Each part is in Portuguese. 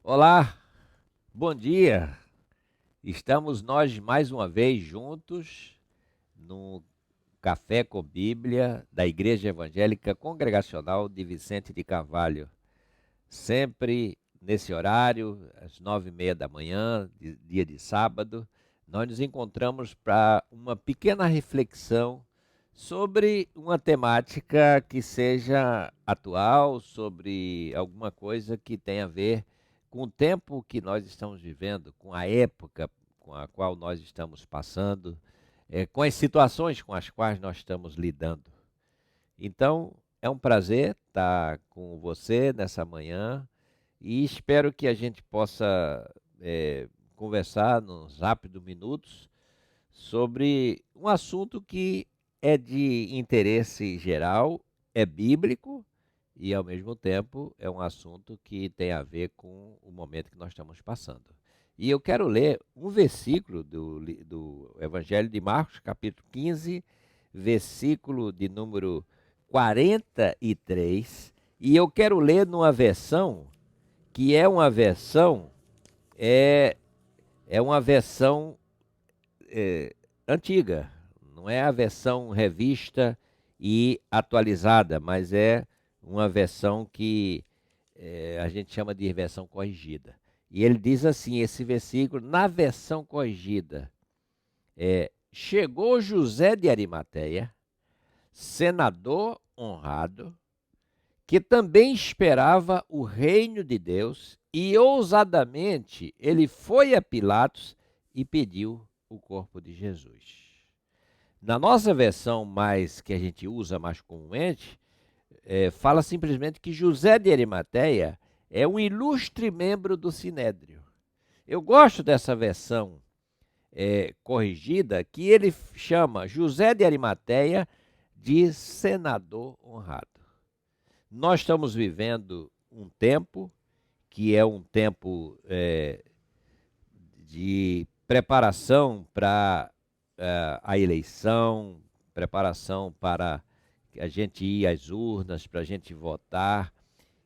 Olá, bom dia. Estamos nós mais uma vez juntos no Café com Bíblia da Igreja Evangélica Congregacional de Vicente de Carvalho. Sempre nesse horário, às 9h30 da manhã, dia de sábado, nós nos encontramos para uma pequena reflexão sobre uma temática que seja atual, sobre alguma coisa que tenha a ver com o tempo que nós estamos vivendo, com a época com a qual nós estamos passando, com as situações com as quais nós estamos lidando. Então, é um prazer estar com você nessa manhã e espero que a gente possa conversar nos rápidos minutos sobre um assunto que é de interesse geral, é bíblico e, ao mesmo tempo, é um assunto que tem a ver com o momento que nós estamos passando. E eu quero ler um versículo do Evangelho de Marcos, capítulo 15, versículo de número 43, e eu quero ler numa versão que é uma versão, é, é uma versão antiga, não é a versão revista e atualizada, mas é uma versão que a gente chama de versão corrigida. E ele diz assim, esse versículo, na versão corrigida, chegou José de Arimateia, senador honrado, que também esperava o reino de Deus, e ousadamente ele foi a Pilatos e pediu o corpo de Jesus. Na nossa versão mais que a gente usa mais comumente, fala simplesmente que José de Arimateia é um ilustre membro do Sinédrio. Eu gosto dessa versão corrigida, que ele chama José de Arimateia de senador honrado. Nós estamos vivendo um tempo que é um tempo de preparação para a eleição, preparação para a gente ir às urnas, para a gente votar.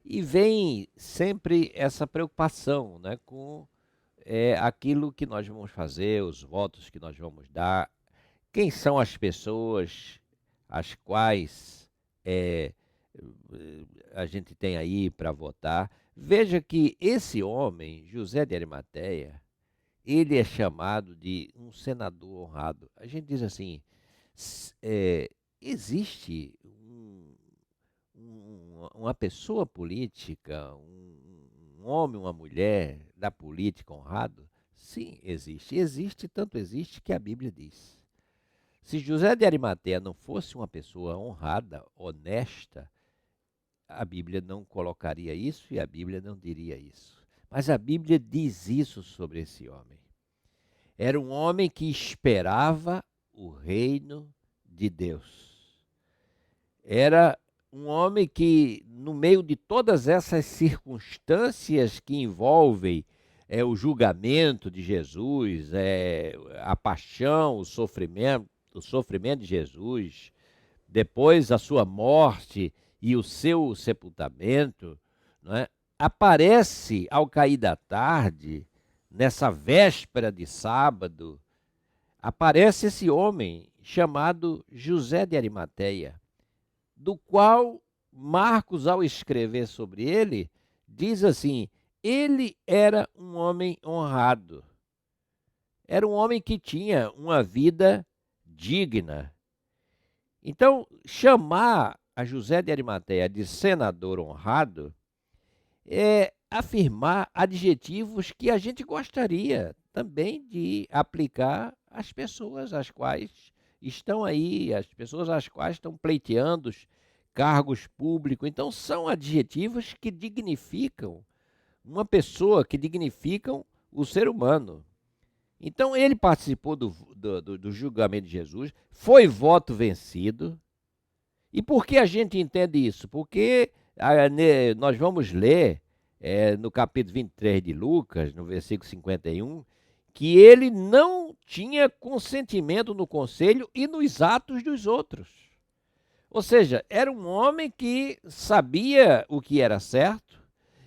E vem sempre essa preocupação, né, com aquilo que nós vamos fazer, os votos que nós vamos dar, quem são as pessoas as quais a gente tem aí para votar. Veja que esse homem, José de Arimateia, ele é chamado de um senador honrado. A gente diz assim, existe uma pessoa política, um homem, uma mulher da política honrado? Sim, existe. Existe, tanto existe que a Bíblia diz. Se José de Arimateia não fosse uma pessoa honrada, honesta, a Bíblia não colocaria isso e a Bíblia não diria isso. Mas a Bíblia diz isso sobre esse homem. Era um homem que esperava o reino de Deus. Era um homem que, no meio de todas essas circunstâncias que envolvem o julgamento de Jesus, a paixão, o sofrimento de Jesus, depois a sua morte e o seu sepultamento, não é? Aparece ao cair da tarde, nessa véspera de sábado, aparece esse homem chamado José de Arimateia, do qual Marcos, ao escrever sobre ele, diz assim: ele era um homem honrado, era um homem que tinha uma vida digna. Então, chamar a José de Arimateia de senador honrado é afirmar adjetivos que a gente gostaria também de aplicar às pessoas às quais estão aí, às pessoas às quais estão pleiteando os cargos públicos. Então, são adjetivos que dignificam uma pessoa, que dignificam o ser humano. Então, ele participou do julgamento de Jesus, foi voto vencido. E por que a gente entende isso? Porque nós vamos ler no capítulo 23 de Lucas, no versículo 51, que ele não tinha consentimento no conselho e nos atos dos outros. Ou seja, era um homem que sabia o que era certo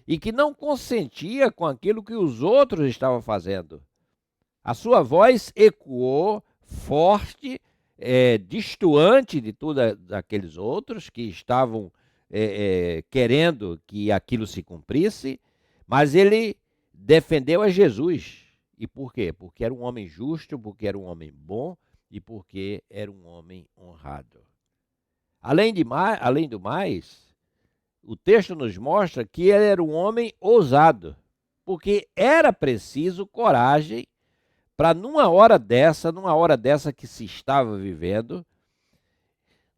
e que não consentia com aquilo que os outros estavam fazendo. A sua voz ecoou forte, destoante de todos aqueles outros que estavam querendo que aquilo se cumprisse, mas ele defendeu a Jesus. E por quê? Porque era um homem justo, porque era um homem bom e porque era um homem honrado. Além do mais, o texto nos mostra que ele era um homem ousado, porque era preciso coragem para numa hora dessa que se estava vivendo,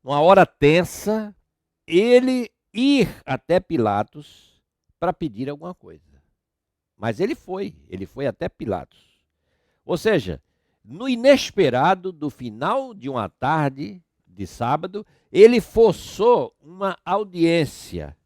numa hora tensa, ele ir até Pilatos para pedir alguma coisa. Mas ele foi até Pilatos. Ou seja, no inesperado do final de uma tarde de sábado, ele forçou uma audiência.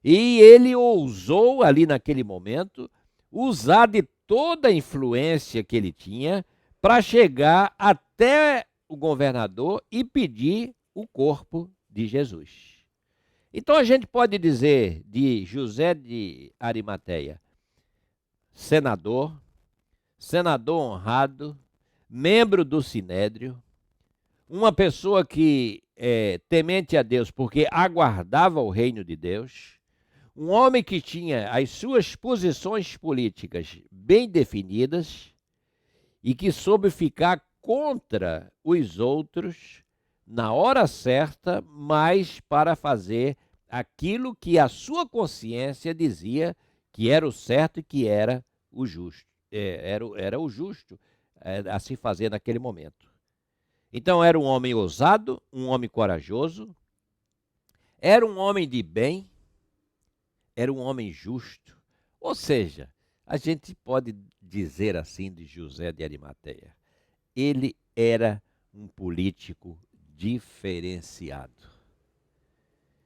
E ele ousou ali naquele momento usar de toda a influência que ele tinha para chegar até o governador e pedir o corpo de Jesus. Então a gente pode dizer de José de Arimateia, senador honrado, membro do Sinédrio, uma pessoa que temente a Deus porque aguardava o reino de Deus, um homem que tinha as suas posições políticas bem definidas e que soube ficar contra os outros na hora certa, mas para fazer aquilo que a sua consciência dizia que era o certo e que era o justo. Era o justo a se fazer naquele momento. Então era um homem ousado, um homem corajoso, era um homem de bem, era um homem justo. Ou seja, a gente pode dizer assim de José de Arimateia, ele era um político diferenciado.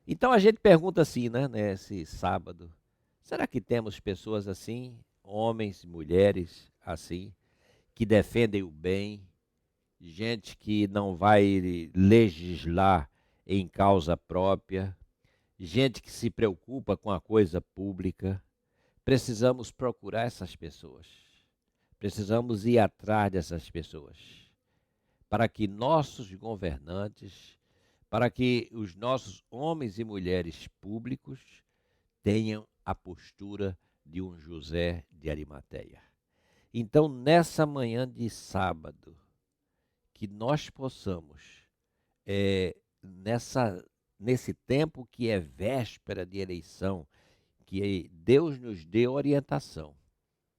Então a gente pergunta assim, né, nesse sábado, será que temos pessoas assim, homens, mulheres assim, que defendem o bem, gente que não vai legislar em causa própria, gente que se preocupa com a coisa pública? Precisamos procurar essas pessoas. Precisamos ir atrás dessas pessoas, para que nossos governantes, para que os nossos homens e mulheres públicos tenham a postura de um José de Arimateia. Então, nessa manhã de sábado, que nós possamos, nesse tempo que é véspera de eleição, que Deus nos dê orientação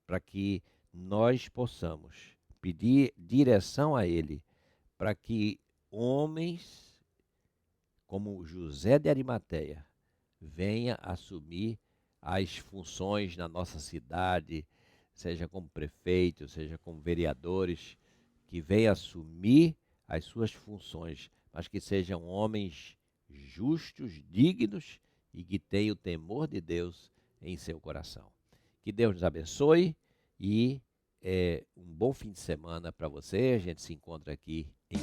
para que nós possamos pedir direção a Ele, para que homens como José de Arimateia venha assumir as funções na nossa cidade, seja como prefeito, seja como vereadores, que venha assumir as suas funções, mas que sejam homens justos, dignos e que tenham o temor de Deus em seu coração. Que Deus nos abençoe e um bom fim de semana para você. A gente se encontra aqui em